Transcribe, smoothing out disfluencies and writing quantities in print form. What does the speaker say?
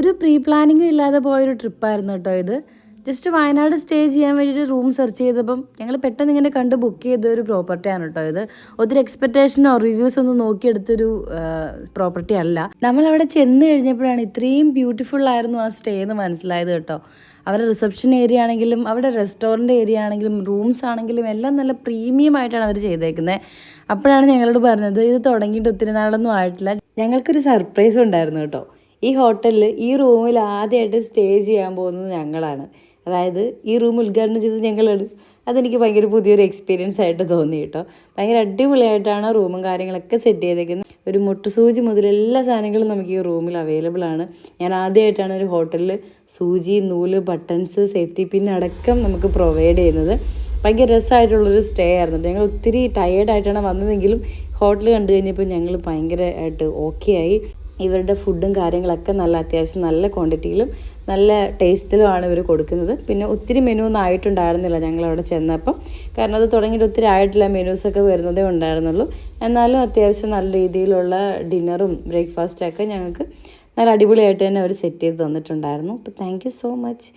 ഒരു പ്രീ പ്ലാനിങ്ങും ഇല്ലാതെ പോയൊരു ട്രിപ്പായിരുന്നു കേട്ടോ ഇത്. ജസ്റ്റ് വയനാട് സ്റ്റേ ചെയ്യാൻ വേണ്ടിയിട്ട് റൂം സെർച്ച് ചെയ്തപ്പം ഞങ്ങൾ പെട്ടെന്ന് ഇങ്ങനെ കണ്ട് ബുക്ക് ചെയ്ത ഒരു പ്രോപ്പർട്ടിയാണ് കേട്ടോ ഇത്. ഒത്തിരി എക്സ്പെക്റ്റേഷനോ റിവ്യൂസ് ഒന്നും നോക്കിയെടുത്തൊരു പ്രോപ്പർട്ടി അല്ല. നമ്മളവിടെ ചെന്ന് കഴിഞ്ഞപ്പോഴാണ് ഇത്രയും ബ്യൂട്ടിഫുൾ ആയിരുന്നു ആ സ്റ്റേ എന്ന് മനസ്സിലായത് കേട്ടോ. അവരുടെ റിസപ്ഷൻ ഏരിയ ആണെങ്കിലും അവിടെ റെസ്റ്റോറൻറ്റ് ഏരിയ ആണെങ്കിലും റൂംസ് ആണെങ്കിലും എല്ലാം നല്ല പ്രീമിയം ആയിട്ടാണ് അവർ ചെയ്തേക്കുന്നത്. അപ്പോഴാണ് ഞങ്ങളോട് പറഞ്ഞത് ഇത് തുടങ്ങിയിട്ട് ഒത്തിരി നാളൊന്നും ആയിട്ടില്ല, ഞങ്ങൾക്കൊരു സർപ്രൈസ് ഉണ്ടായിരുന്നു കേട്ടോ. ഈ ഹോട്ടലിൽ ഈ റൂമിൽ ആദ്യമായിട്ട് സ്റ്റേ ചെയ്യാൻ പോകുന്നത് ഞങ്ങളാണ്. അതായത് ഈ റൂം ഉദ്ഘാടനം ചെയ്തത് ഞങ്ങളാണ്. അതെനിക്ക് ഭയങ്കര പുതിയൊരു എക്സ്പീരിയൻസ് ആയിട്ട് തോന്നി കേട്ടോ. ഭയങ്കര അടിപൊളിയായിട്ടാണ് റൂമും കാര്യങ്ങളൊക്കെ സെറ്റ് ചെയ്തേക്കുന്നത്. ഒരു മുട്ടുസൂചി മുതൽ എല്ലാ സാധനങ്ങളും നമുക്ക് ഈ റൂമിൽ അവൈലബിൾ ആണ്. ഞാൻ ആദ്യമായിട്ടാണ് ഒരു ഹോട്ടലിൽ സൂചി, നൂല്, ബട്ടൺസ്, സേഫ്റ്റി പിൻ അടക്കം നമുക്ക് പ്രൊവൈഡ് ചെയ്യുന്നത്. ഭയങ്കര രസമായിട്ടുള്ളൊരു സ്റ്റേ ആയിരുന്നു. ഞങ്ങൾ ഒത്തിരി ടയേർഡായിട്ടാണ് വന്നതെങ്കിലും ഹോട്ടൽ കണ്ടു കഴിഞ്ഞപ്പോൾ ഞങ്ങൾ ഭയങ്കരമായിട്ട് ഓക്കെ ആയി. ഇവരുടെ ഫുഡും കാര്യങ്ങളൊക്കെ നല്ല അത്യാവശ്യം നല്ല ക്വാണ്ടിറ്റിയിലും നല്ല ടേസ്റ്റിലുമാണ് ഇവർ കൊടുക്കുന്നത്. പിന്നെ ഒത്തിരി മെനു ഒന്നും ആയിട്ടുണ്ടായിരുന്നില്ല ഞങ്ങളവിടെ ചെന്നപ്പം, കാരണം അത് തുടങ്ങിയിട്ട് ഒത്തിരി ആയിട്ടില്ല, മെനൂസൊക്കെ വരുന്നതേ ഉണ്ടായിരുന്നുള്ളൂ. എന്നാലും അത്യാവശ്യം നല്ല രീതിയിലുള്ള ഡിന്നറും ബ്രേക്ക്ഫാസ്റ്റൊക്കെ ഞങ്ങൾക്ക് നല്ല അടിപൊളിയായിട്ട് തന്നെ അവർ സെറ്റ് ചെയ്ത് തന്നിട്ടുണ്ടായിരുന്നു. അപ്പോൾ താങ്ക് യു സോ മച്ച്.